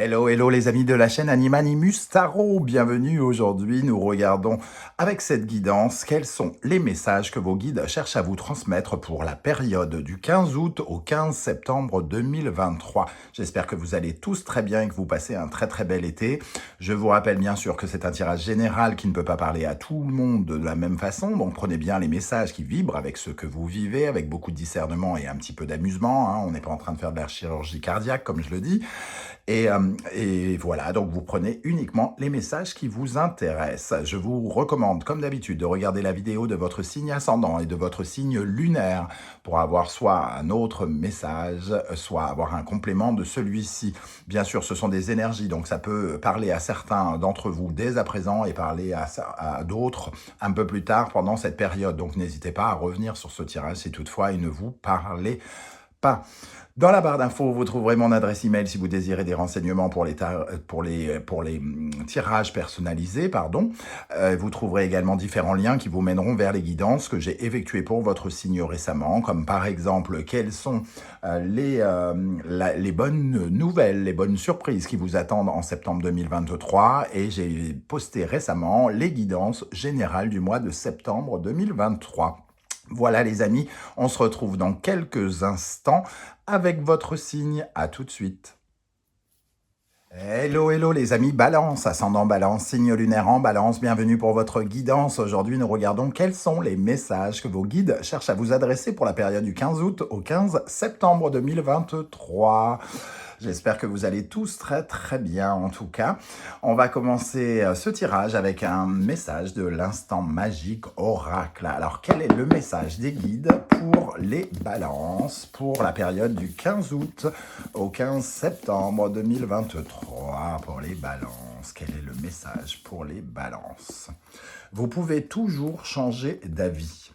Hello, hello les amis de la chaîne Animanimus Tarot, bienvenue. Aujourd'hui nous regardons avec cette guidance quels sont les messages que vos guides cherchent à vous transmettre pour la période du 15 août au 15 septembre 2023. J'espère que vous allez tous très bien et que vous passez un très bel été. Je vous rappelle bien sûr que c'est un tirage général qui ne peut pas parler à tout le monde de la même façon, donc prenez bien les messages qui vibrent avec ce que vous vivez, avec beaucoup de discernement et un petit peu d'amusement, hein. On n'est pas en train de faire de la chirurgie cardiaque comme je le dis. Et voilà, donc vous prenez uniquement les messages qui vous intéressent. Je vous recommande, comme d'habitude, de regarder la vidéo de votre signe ascendant et de votre signe lunaire pour avoir soit un autre message, soit avoir un complément de celui-ci. Bien sûr, ce sont des énergies, donc ça peut parler à certains d'entre vous dès à présent et parler à d'autres un peu plus tard pendant cette période. Donc n'hésitez pas à revenir sur ce tirage si toutefois il ne vous parlait pas. Dans la barre d'infos, vous trouverez mon adresse email si vous désirez des renseignements pour les tirages personnalisés. Vous trouverez également différents liens qui vous mèneront vers les guidances que j'ai effectuées pour votre signe récemment, comme par exemple quelles sont les bonnes nouvelles, les bonnes surprises qui vous attendent en septembre 2023. Et j'ai posté récemment les guidances générales du mois de septembre 2023. Voilà les amis, on se retrouve dans quelques instants avec votre signe. À tout de suite. Hello, hello les amis Balance, ascendant Balance, signe lunaire en Balance, bienvenue pour votre guidance. Aujourd'hui, nous regardons quels sont les messages que vos guides cherchent à vous adresser pour la période du 15 août au 15 septembre 2023. J'espère que vous allez tous très bien en tout cas. On va commencer ce tirage avec un message de l'instant magique oracle. Alors quel est le message des guides pour les balances pour la période du 15 août au 15 septembre 2023 pour les balances? Quel est le message pour les balances? Vous pouvez toujours changer d'avis.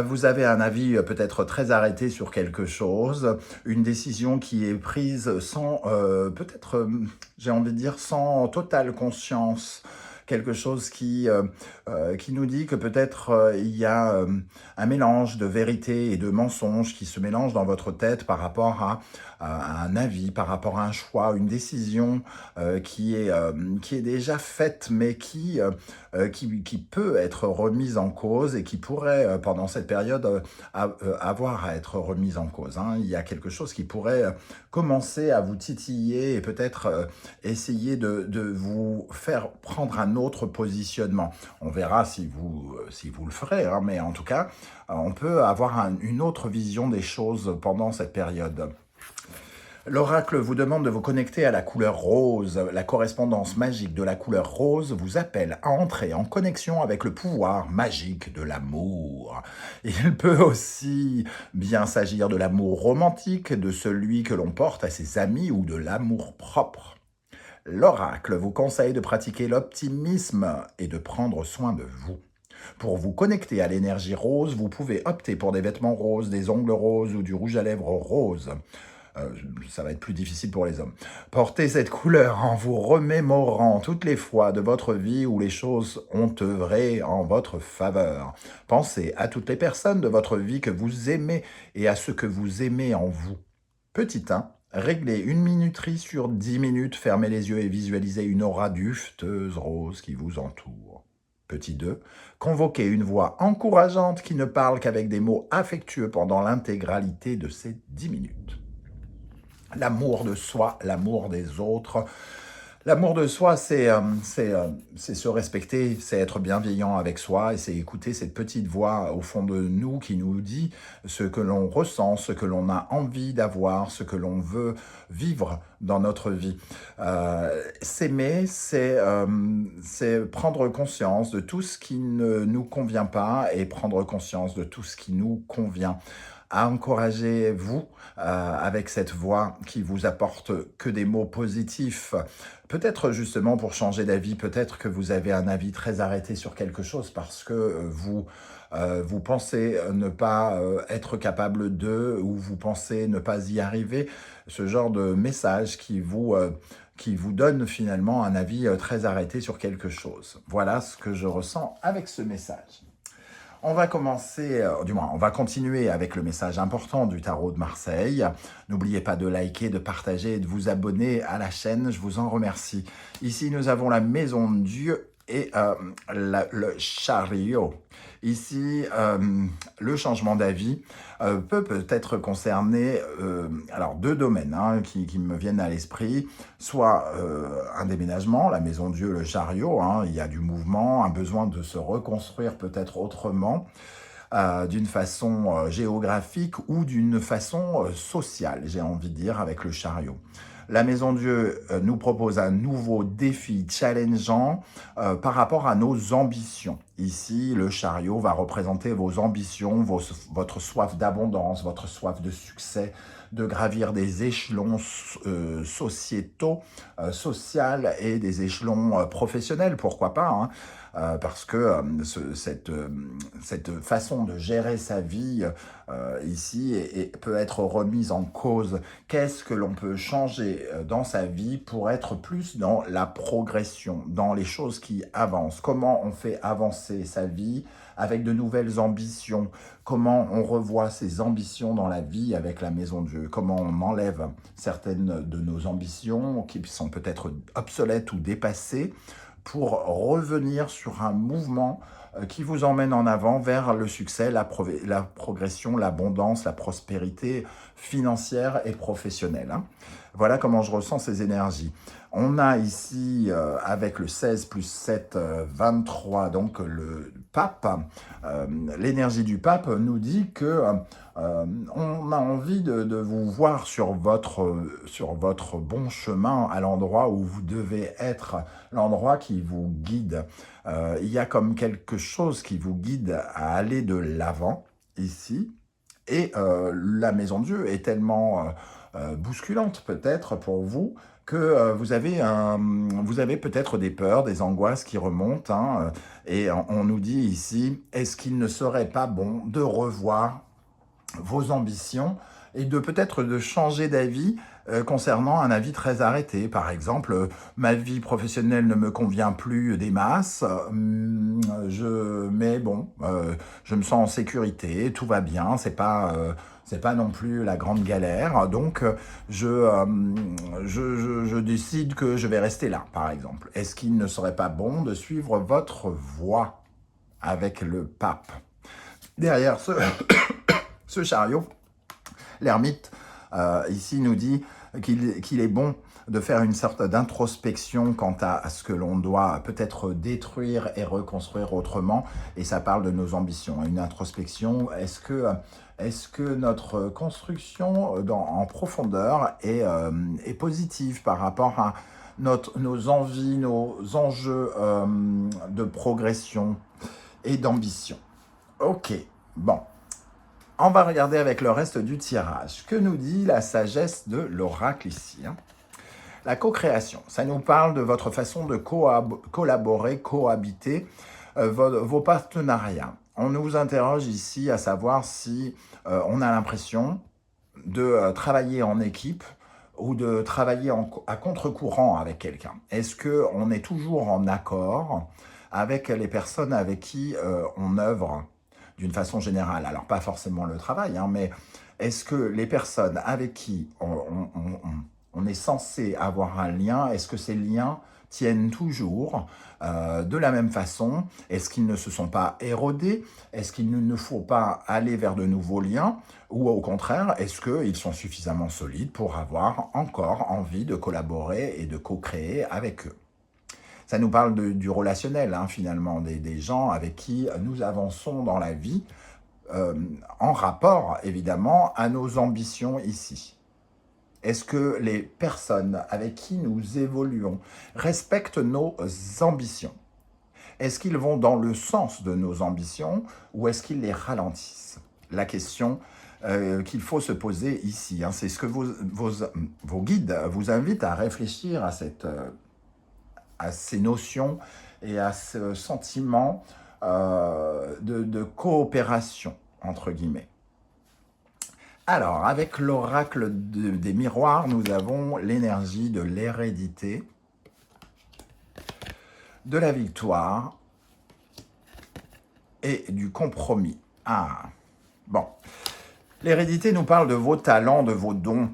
Vous avez un avis peut-être très arrêté sur quelque chose, une décision qui est prise sans, j'ai envie de dire, sans totale conscience. Quelque chose qui nous dit que peut-être il y a un mélange de vérité et de mensonge qui se mélange dans votre tête par rapport à un avis, par rapport à un choix, une décision qui est déjà faite, mais qui peut être remise en cause et qui pourrait, pendant cette période, avoir à être remise en cause, hein. Il y a quelque chose qui pourrait commencer à vous titiller et peut-être essayer de vous faire prendre un autre positionnement. On verra si vous le ferez, hein, mais en tout cas, on peut avoir une autre vision des choses pendant cette période. L'oracle vous demande de vous connecter à la couleur rose. La correspondance magique de la couleur rose vous appelle à entrer en connexion avec le pouvoir magique de l'amour. Il peut aussi bien s'agir de l'amour romantique, de celui que l'on porte à ses amis ou de l'amour propre. L'oracle vous conseille de pratiquer l'optimisme et de prendre soin de vous. Pour vous connecter à l'énergie rose, vous pouvez opter pour des vêtements roses, des ongles roses ou du rouge à lèvres rose. Ça va être plus difficile pour les hommes. Portez cette couleur en vous remémorant toutes les fois de votre vie où les choses ont œuvré en votre faveur. Pensez à toutes les personnes de votre vie que vous aimez et à ce que vous aimez en vous. Petit 1. Réglez une minuterie sur 10 minutes, fermez les yeux et visualisez une aura dufteuse rose qui vous entoure. Petit 2. Convoquez une voix encourageante qui ne parle qu'avec des mots affectueux pendant l'intégralité de ces 10 minutes. L'amour de soi, l'amour des autres. L'amour de soi, c'est se respecter, c'est être bienveillant avec soi et c'est écouter cette petite voix au fond de nous qui nous dit ce que l'on ressent, ce que l'on a envie d'avoir, ce que l'on veut vivre dans notre vie. S'aimer, c'est prendre conscience de tout ce qui ne nous convient pas et prendre conscience de tout ce qui nous convient. Encouragez-vous avec cette voix qui vous apporte que des mots positifs. Peut-être justement pour changer d'avis, peut-être que vous avez un avis très arrêté sur quelque chose parce que vous pensez ne pas être capable de, ou vous pensez ne pas y arriver. Ce genre de message qui vous donne finalement un avis très arrêté sur quelque chose. Voilà ce que je ressens avec ce message. On va commencer, du moins, on va continuer avec le message important du tarot de Marseille. N'oubliez pas de liker, de partager et de vous abonner à la chaîne. Je vous en remercie. Ici, nous avons la maison de Dieu et le chariot. Ici, le changement d'avis peut-être concerner alors deux domaines qui me viennent à l'esprit, soit un déménagement, la maison Dieu, le chariot, il y a du mouvement, un besoin de se reconstruire peut-être autrement, d'une façon géographique ou d'une façon sociale, j'ai envie de dire, avec le chariot. La Maison Dieu nous propose un nouveau défi challengeant par rapport à nos ambitions. Ici, le chariot va représenter vos ambitions, votre soif d'abondance, votre soif de succès, de gravir des échelons sociétaux, sociaux et des échelons professionnels, pourquoi pas, parce que cette façon de gérer sa vie ici peut être remise en cause. Qu'est-ce que l'on peut changer dans sa vie pour être plus dans la progression, dans les choses qui avancent? Comment on fait avancer sa vie avec de nouvelles ambitions? Comment on revoit ses ambitions dans la vie avec la Maison Dieu? Comment on enlève certaines de nos ambitions qui sont peut-être obsolètes ou dépassées pour revenir sur un mouvement qui vous emmène en avant vers le succès, la progression, l'abondance, la prospérité financière et professionnelle. Voilà comment je ressens ces énergies. On a ici, avec le 16 plus 7, 23, donc le pape. L'énergie du pape nous dit que on a envie de vous voir sur votre bon chemin, à l'endroit où vous devez être, l'endroit qui vous guide. Il y a comme quelque chose qui vous guide à aller de l'avant, ici. Et la Maison de Dieu est tellement bousculante peut-être pour vous que vous avez peut-être des peurs, des angoisses qui remontent. Et on nous dit ici, est-ce qu'il ne serait pas bon de revoir vos ambitions et de peut-être de changer d'avis concernant un avis très arrêté. Par exemple, ma vie professionnelle ne me convient plus des masses, mais bon, je me sens en sécurité, tout va bien, c'est pas non plus la grande galère, donc je décide que je vais rester là, par exemple. Est-ce qu'il ne serait pas bon de suivre votre voie avec le pape? Derrière ce chariot, l'ermite, ici, nous dit qu'il est bon de faire une sorte d'introspection quant à ce que l'on doit peut-être détruire et reconstruire autrement, et ça parle de nos ambitions. Une introspection, est-ce que notre construction en profondeur est positive par rapport à nos envies, nos enjeux de progression et d'ambition? Ok, bon. On va regarder avec le reste du tirage. Que nous dit la sagesse de l'oracle ici? La co-création, ça nous parle de votre façon de collaborer, cohabiter, vos partenariats. On nous interroge ici à savoir si on a l'impression de travailler en équipe ou de travailler à contre-courant avec quelqu'un. Est-ce qu'on est toujours en accord avec les personnes avec qui on œuvre d'une façon générale? Alors, pas forcément le travail, mais est-ce que les personnes avec qui on est censé avoir un lien, est-ce que ces liens tiennent toujours de la même façon? Est-ce qu'ils ne se sont pas érodés? Est-ce qu'il ne faut pas aller vers de nouveaux liens? Ou au contraire, est-ce qu'ils sont suffisamment solides pour avoir encore envie de collaborer et de co-créer avec eux? Ça nous parle du relationnel, finalement, des gens avec qui nous avançons dans la vie, en rapport, évidemment, à nos ambitions ici. Est-ce que les personnes avec qui nous évoluons respectent nos ambitions? Est-ce qu'ils vont dans le sens de nos ambitions ou est-ce qu'ils les ralentissent? La question qu'il faut se poser ici, c'est ce que vos guides vous invitent à réfléchir à ces notions et à ce sentiment de coopération, entre guillemets. Alors, avec l'oracle des miroirs, nous avons l'énergie de l'hérédité, de la victoire et du compromis. Ah, bon. L'hérédité nous parle de vos talents, de vos dons,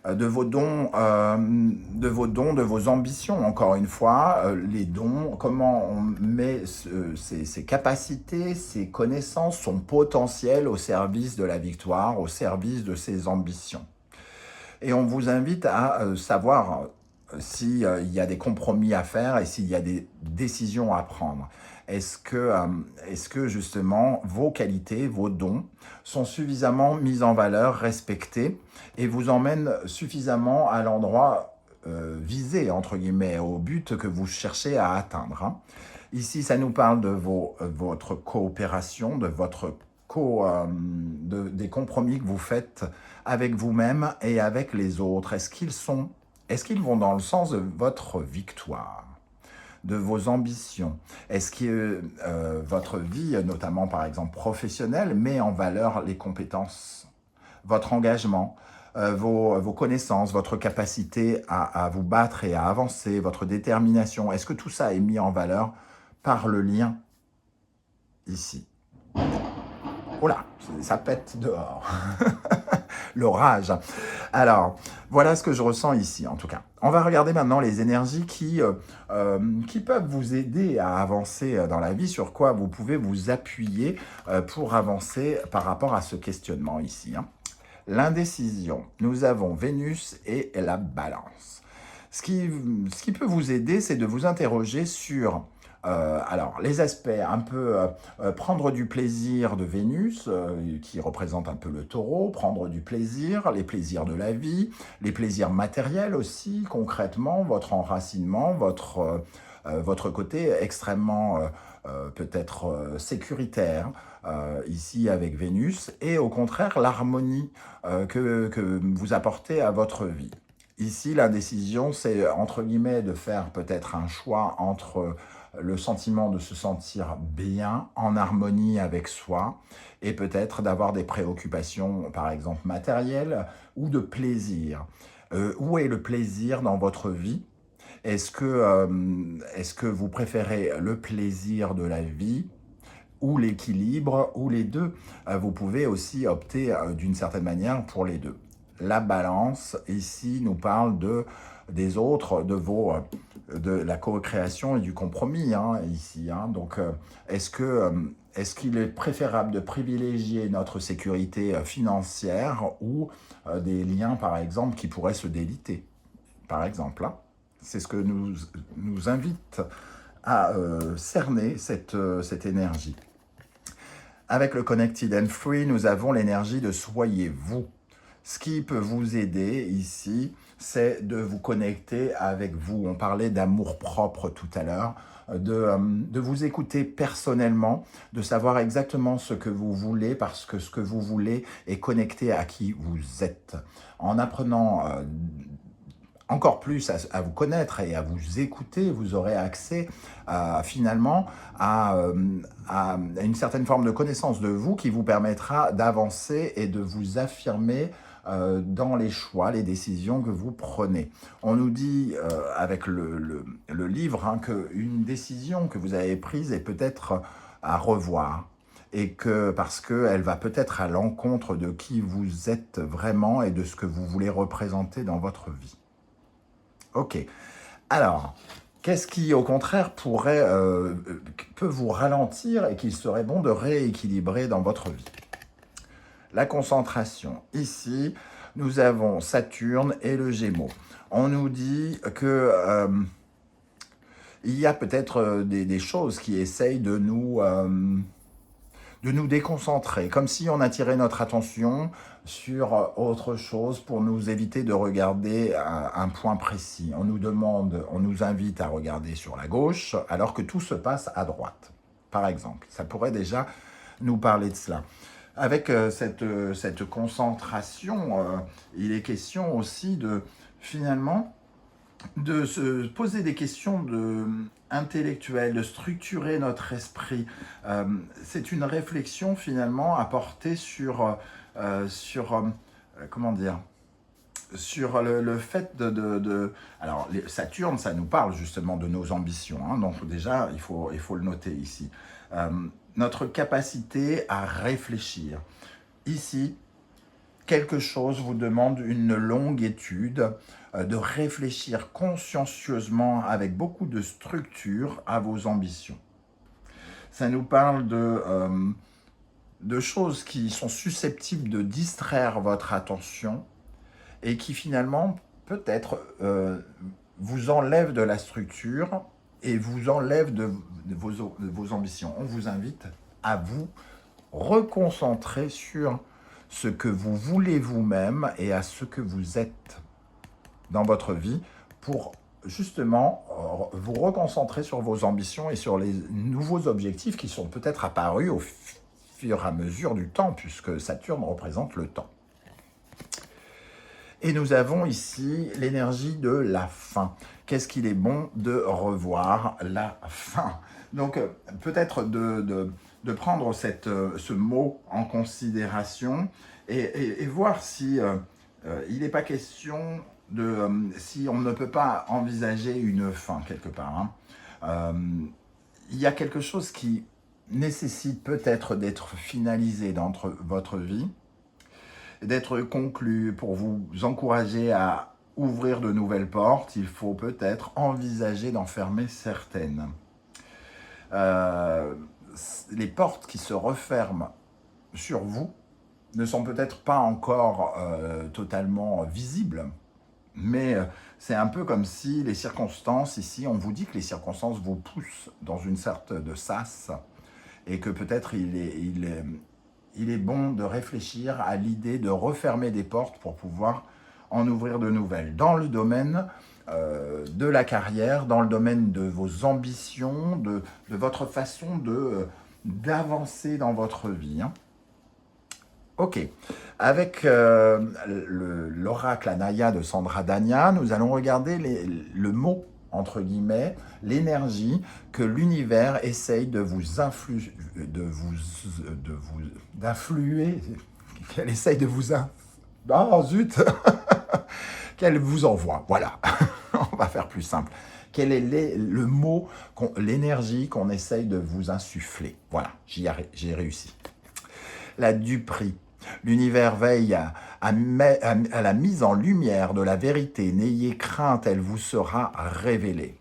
de vos ambitions, encore une fois, les dons, comment on met ses capacités, ses connaissances, son potentiel au service de la victoire, au service de ses ambitions. Et on vous invite à savoir s'il y a des compromis à faire et s'il y a des décisions à prendre. Est-ce que justement vos qualités, vos dons sont suffisamment mis en valeur, respectés et vous emmènent suffisamment à l'endroit visé, entre guillemets, au but que vous cherchez à atteindre, hein. Ici, ça nous parle de votre coopération, de votre des compromis que vous faites avec vous-même et avec les autres. Est-ce qu'ils vont dans le sens de votre victoire, de vos ambitions? Est-ce que votre vie, notamment par exemple professionnelle, met en valeur les compétences, votre engagement, vos connaissances, votre capacité à vous battre et à avancer, votre détermination? Est-ce que tout ça est mis en valeur par le lien ici? Oh là, ça pète dehors. L'orage. Alors, voilà ce que je ressens ici, en tout cas. On va regarder maintenant les énergies qui peuvent vous aider à avancer dans la vie, sur quoi vous pouvez vous appuyer pour avancer par rapport à ce questionnement ici, hein. L'indécision, nous avons Vénus et la Balance. Ce qui peut vous aider, c'est de vous interroger sur alors, les aspects, un peu prendre du plaisir de Vénus, qui représente un peu le taureau, prendre du plaisir, les plaisirs de la vie, les plaisirs matériels aussi, concrètement, votre enracinement, votre côté extrêmement peut-être sécuritaire, ici avec Vénus, et au contraire, l'harmonie que vous apportez à votre vie. Ici, l'indécision, c'est entre guillemets de faire peut-être un choix entre le sentiment de se sentir bien, en harmonie avec soi, et peut-être d'avoir des préoccupations, par exemple matérielles, ou de plaisir. Où est le plaisir dans votre vie? Est-ce que vous préférez le plaisir de la vie ou l'équilibre, ou les deux? Vous pouvez aussi opter d'une certaine manière pour les deux. La Balance, ici, nous parle des autres, de la co-création et du compromis, hein, ici, hein. Donc, est-ce qu'il est préférable de privilégier notre sécurité financière ou des liens, par exemple, qui pourraient se déliter, par exemple, hein? C'est ce que nous invite à cerner cette énergie. Avec le Connected and Free, nous avons l'énergie de soyez vous. Ce qui peut vous aider ici, c'est de vous connecter avec vous. On parlait d'amour-propre tout à l'heure, de vous écouter personnellement, de savoir exactement ce que vous voulez, parce que ce que vous voulez est connecté à qui vous êtes. En apprenant encore plus à vous connaître et à vous écouter, vous aurez accès finalement à une certaine forme de connaissance de vous qui vous permettra d'avancer et de vous affirmer dans les choix, les décisions que vous prenez. On nous dit avec le livre, hein, qu'une décision que vous avez prise est peut-être à revoir, et parce qu'elle va peut-être à l'encontre de qui vous êtes vraiment et de ce que vous voulez représenter dans votre vie. Ok, alors, qu'est-ce qui, au contraire, peut vous ralentir et qu'il serait bon de rééquilibrer dans votre vie? La concentration. Ici, nous avons Saturne et le Gémeaux. On nous dit que il y a peut-être des choses qui essayent de nous déconcentrer, comme si on attirait notre attention sur autre chose pour nous éviter de regarder un point précis. On nous invite à regarder sur la gauche, alors que tout se passe à droite, par exemple. Ça pourrait déjà nous parler de cela. Avec cette concentration, il est question aussi finalement, de se poser des questions intellectuelles, de structurer notre esprit. C'est une réflexion finalement à porter sur comment dire, sur le fait alors, Saturne, ça nous parle justement de nos ambitions, hein, donc déjà, il faut le noter ici. notre capacité à réfléchir. Ici, quelque chose vous demande une longue étude, de réfléchir consciencieusement avec beaucoup de structure à vos ambitions. Ça nous parle de choses qui sont susceptibles de distraire votre attention et qui finalement peut-être vous enlèvent de la structure et vous enlèvent de vos ambitions. On vous invite à vous reconcentrer sur ce que vous voulez vous-même et à ce que vous êtes dans votre vie pour justement vous reconcentrer sur vos ambitions et sur les nouveaux objectifs qui sont peut-être apparus au fur et à mesure du temps, puisque Saturne représente le temps. Et nous avons ici l'énergie de la fin. Qu'est-ce qu'il est bon de revoir la fin? Donc peut-être de prendre ce mot en considération et voir si il n'est pas question de si on ne peut pas envisager une fin quelque part. Il y a quelque chose qui nécessite peut-être d'être finalisé dans votre vie, d'être conclu pour vous encourager à ouvrir de nouvelles portes. Il faut peut-être envisager d'en fermer certaines. Les portes qui se referment sur vous ne sont peut-être pas encore totalement visibles, mais c'est un peu comme si les circonstances, ici, on vous dit que les circonstances vous poussent dans une sorte de sas, et que peut-être il est bon de réfléchir à l'idée de refermer des portes pour pouvoir en ouvrir de nouvelles. Dans le domaine de la carrière, dans le domaine de vos ambitions, de votre façon d'avancer dans votre vie. Ok, avec l'oracle Anaya de Sandra Dania, nous allons regarder le mot, entre guillemets, l'énergie que l'univers essaye de vous influer, d'influer, qu'elle essaye de vous... Oh zut qu'elle vous envoie, voilà, on va faire plus simple. Quel est le mot, l'énergie qu'on essaye de vous insuffler? Voilà, j'ai réussi. La duperie. L'univers veille à la mise en lumière de la vérité. N'ayez crainte, elle vous sera révélée.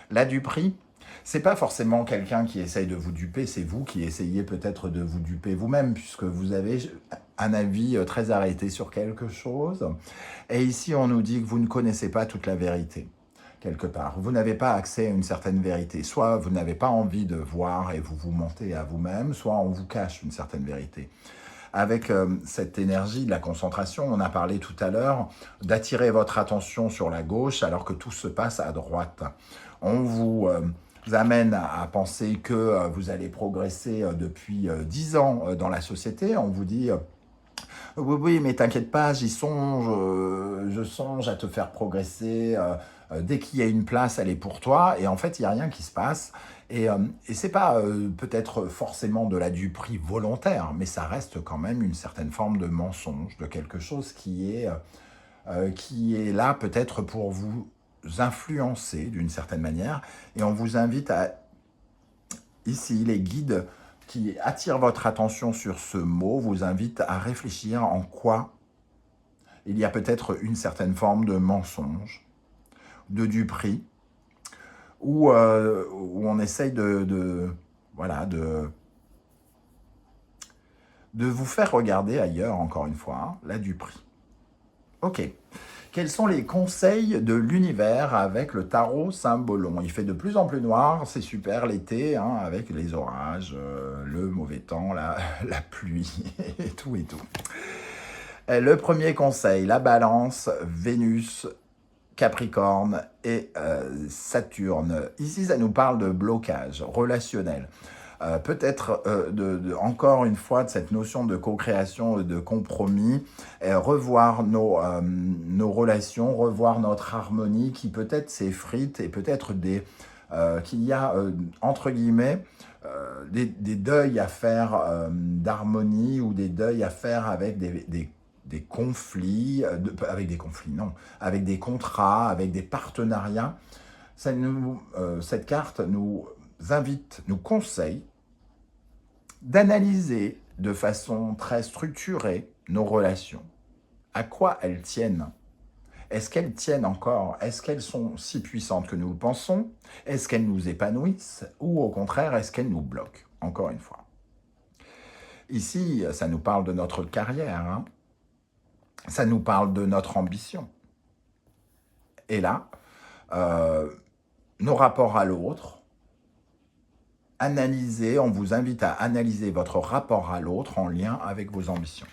La duperie, c'est pas forcément quelqu'un qui essaye de vous duper, c'est vous qui essayez peut-être de vous duper vous-même, puisque vous avez un avis très arrêté sur quelque chose. Et ici, on nous dit que vous ne connaissez pas toute la vérité, quelque part. Vous n'avez pas accès à une certaine vérité. Soit vous n'avez pas envie de voir et vous vous mentez à vous-même, soit on vous cache une certaine vérité. Avec cette énergie de la concentration, on a parlé tout à l'heure d'attirer votre attention sur la gauche alors que tout se passe à droite. On vous amène à penser que vous allez progresser depuis 10 ans dans la société. On vous dit oui, mais t'inquiète pas, j'y songe, je songe à te faire progresser. Dès qu'il y a une place, elle est pour toi. Et en fait, il n'y a rien qui se passe. Et c'est pas peut-être forcément de la duperie volontaire, mais ça reste quand même une certaine forme de mensonge, de quelque chose qui est là peut-être pour vous influencer d'une certaine manière. Et on vous invite à, ici, les guides qui attirent votre attention sur ce mot, vous invitent à réfléchir en quoi il y a peut-être une certaine forme de mensonge, de duperie, où on essaye de vous faire regarder ailleurs, encore une fois, hein, la duperie. Ok. Quels sont les conseils de l'univers avec le tarot Symbolon? Il fait de plus en plus noir, c'est super l'été, hein, avec les orages, le mauvais temps, la pluie, et tout et tout. Le premier conseil, la Balance, Vénus, Capricorne et Saturne. Ici, ça nous parle de blocage relationnel. Peut-être encore une fois de cette notion de co-création, de compromis, revoir nos relations, revoir notre harmonie qui peut-être s'effrite et peut-être qu'il y a, entre guillemets, des deuils à faire d'harmonie ou des deuils à faire avec des conflits, avec des contrats, avec des partenariats. Cette carte nous invite, nous conseille d'analyser de façon très structurée nos relations. À quoi elles tiennent? Est-ce qu'elles tiennent encore? Est-ce qu'elles sont si puissantes que nous le pensons? Est-ce qu'elles nous épanouissent? Ou au contraire, est-ce qu'elles nous bloquent? Encore une fois. Ici, ça nous parle de notre carrière, hein. Ça nous parle de notre ambition. Et là, nos rapports à l'autre, on vous invite à analyser votre rapport à l'autre en lien avec vos ambitions.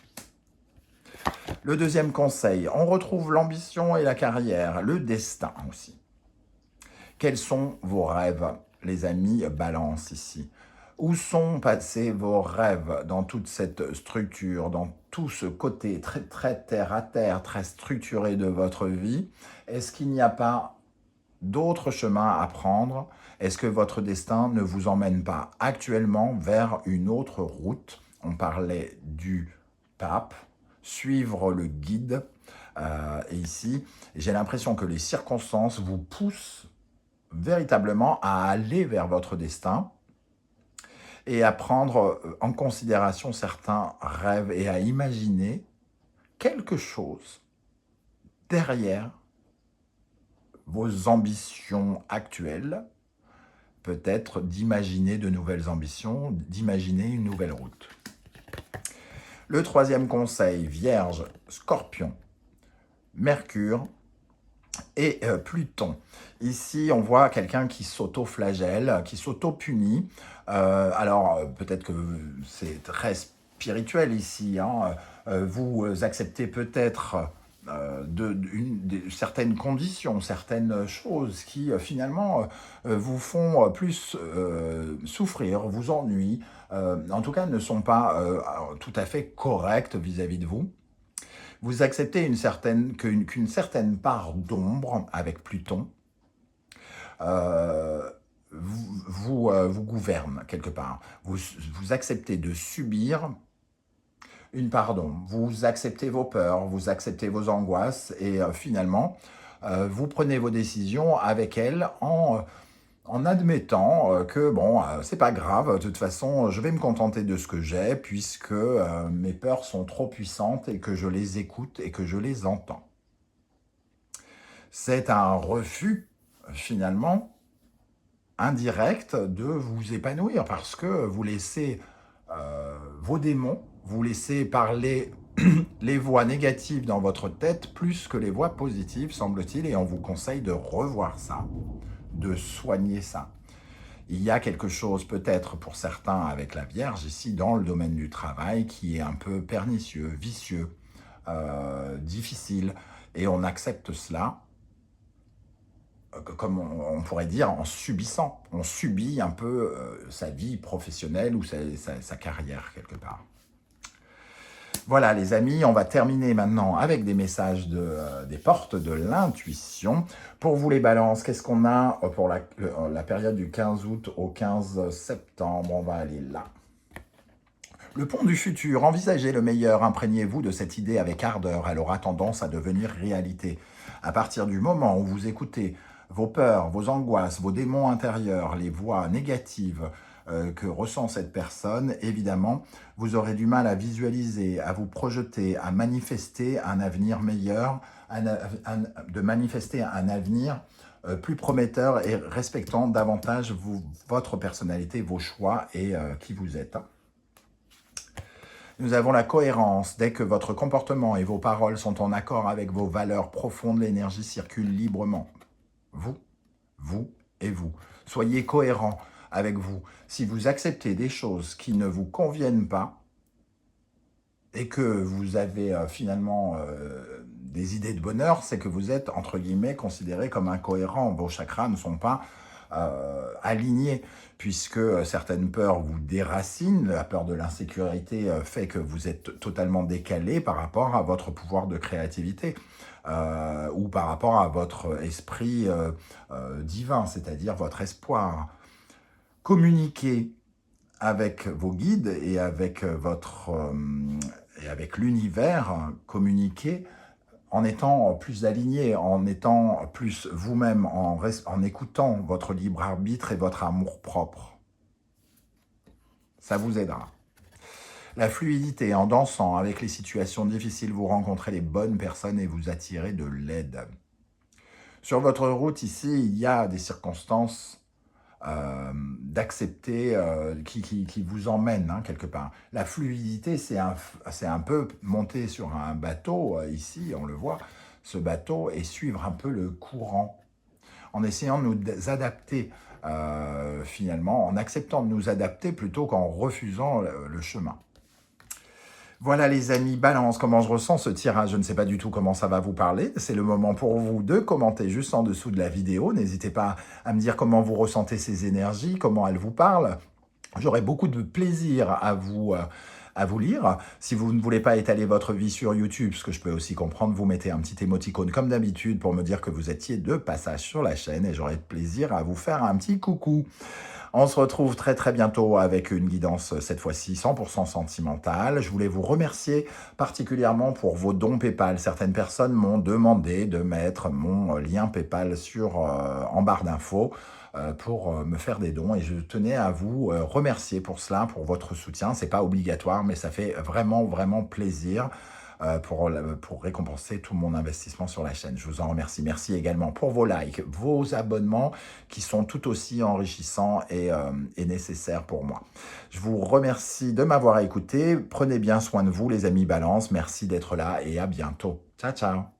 Le deuxième conseil, on retrouve l'ambition et la carrière, le destin aussi. Quels sont vos rêves, les amis Balance ici? Où sont passés vos rêves dans toute cette structure, dans tout ce côté très, très terre à terre, très structuré de votre vie? Est-ce qu'il n'y a pas d'autres chemins à prendre? Est-ce que votre destin ne vous emmène pas actuellement vers une autre route? On parlait du pape, suivre le guide. Et ici, j'ai l'impression que les circonstances vous poussent véritablement à aller vers votre destin et à prendre en considération certains rêves et à imaginer quelque chose derrière vos ambitions actuelles, peut-être d'imaginer de nouvelles ambitions, d'imaginer une nouvelle route. Le troisième conseil, Vierge, Scorpion, Mercure et Pluton. Ici, on voit quelqu'un qui s'auto-flagelle, qui s'auto-punit. Alors, peut-être que c'est très spirituel ici, hein. Vous acceptez peut-être certaines conditions, certaines choses qui finalement vous font plus souffrir, vous ennuient, en tout cas ne sont pas tout à fait correctes vis-à-vis de vous. Vous acceptez qu'une certaine part d'ombre avec Pluton vous gouverne quelque part. Vous acceptez de subir une part d'ombre. Vous acceptez vos peurs, vous acceptez vos angoisses et finalement, vous prenez vos décisions avec elles en admettant que bon, c'est pas grave, de toute façon, je vais me contenter de ce que j'ai puisque mes peurs sont trop puissantes et que je les écoute et que je les entends. C'est un refus, finalement, indirect de vous épanouir parce que vous laissez vos démons, vous laissez parler les voix négatives dans votre tête plus que les voix positives, semble-t-il, et on vous conseille de revoir ça, de soigner ça. Il y a quelque chose peut-être pour certains avec la Vierge ici dans le domaine du travail qui est un peu pernicieux, vicieux, difficile, et on accepte cela comme on pourrait dire en subissant. On subit un peu sa vie professionnelle ou sa carrière quelque part. Voilà les amis, on va terminer maintenant avec des messages des portes de l'intuition. Pour vous les balances, qu'est-ce qu'on a pour la période du 15 août au 15 septembre? On va aller là. Le pont du futur, envisagez le meilleur, imprégnez-vous de cette idée avec ardeur, elle aura tendance à devenir réalité. À partir du moment où vous écoutez vos peurs, vos angoisses, vos démons intérieurs, les voix négatives que ressent cette personne, évidemment, vous aurez du mal à visualiser, à vous projeter, à manifester un avenir meilleur, de manifester un avenir plus prometteur et respectant davantage votre personnalité, vos choix et qui vous êtes. Nous avons la cohérence. Dès que votre comportement et vos paroles sont en accord avec vos valeurs profondes, l'énergie circule librement. Vous et vous. Soyez cohérents avec vous. Si vous acceptez des choses qui ne vous conviennent pas et que vous avez finalement des idées de bonheur, c'est que vous êtes, entre guillemets, considéré comme incohérent. Vos chakras ne sont pas alignés, puisque certaines peurs vous déracinent. La peur de l'insécurité fait que vous êtes totalement décalé par rapport à votre pouvoir de créativité. Ou par rapport à votre esprit divin, c'est-à-dire votre espoir. Communiquez avec vos guides et avec l'univers, communiquez en étant plus aligné, en étant plus vous-même, en écoutant votre libre arbitre et votre amour propre. Ça vous aidera. La fluidité, en dansant avec les situations difficiles, vous rencontrez les bonnes personnes et vous attirez de l'aide. Sur votre route ici, il y a des circonstances d'accepter, qui vous emmènent hein, quelque part. La fluidité, c'est un peu monter sur un bateau, ici, on le voit, ce bateau, et suivre un peu le courant, en essayant de nous adapter, finalement, en acceptant de nous adapter plutôt qu'en refusant le chemin. Voilà les amis, balance, comment je ressens ce tirage, je ne sais pas du tout comment ça va vous parler, c'est le moment pour vous de commenter juste en dessous de la vidéo, n'hésitez pas à me dire comment vous ressentez ces énergies, comment elles vous parlent, j'aurai beaucoup de plaisir à vous lire. Si vous ne voulez pas étaler votre vie sur YouTube, ce que je peux aussi comprendre, vous mettez un petit émoticône comme d'habitude pour me dire que vous étiez de passage sur la chaîne et j'aurai plaisir à vous faire un petit coucou. On se retrouve très très bientôt avec une guidance, cette fois-ci 100% sentimentale. Je voulais vous remercier particulièrement pour vos dons PayPal. Certaines personnes m'ont demandé de mettre mon lien PayPal en barre d'infos pour me faire des dons et je tenais à vous remercier pour cela, pour votre soutien. C'est pas obligatoire, mais ça fait vraiment vraiment plaisir pour récompenser tout mon investissement sur la chaîne. Je vous en remercie. Merci également pour vos likes, vos abonnements qui sont tout aussi enrichissants et nécessaires pour moi. Je vous remercie de m'avoir écouté. Prenez bien soin de vous les amis Balance. Merci d'être là et à bientôt. Ciao, ciao.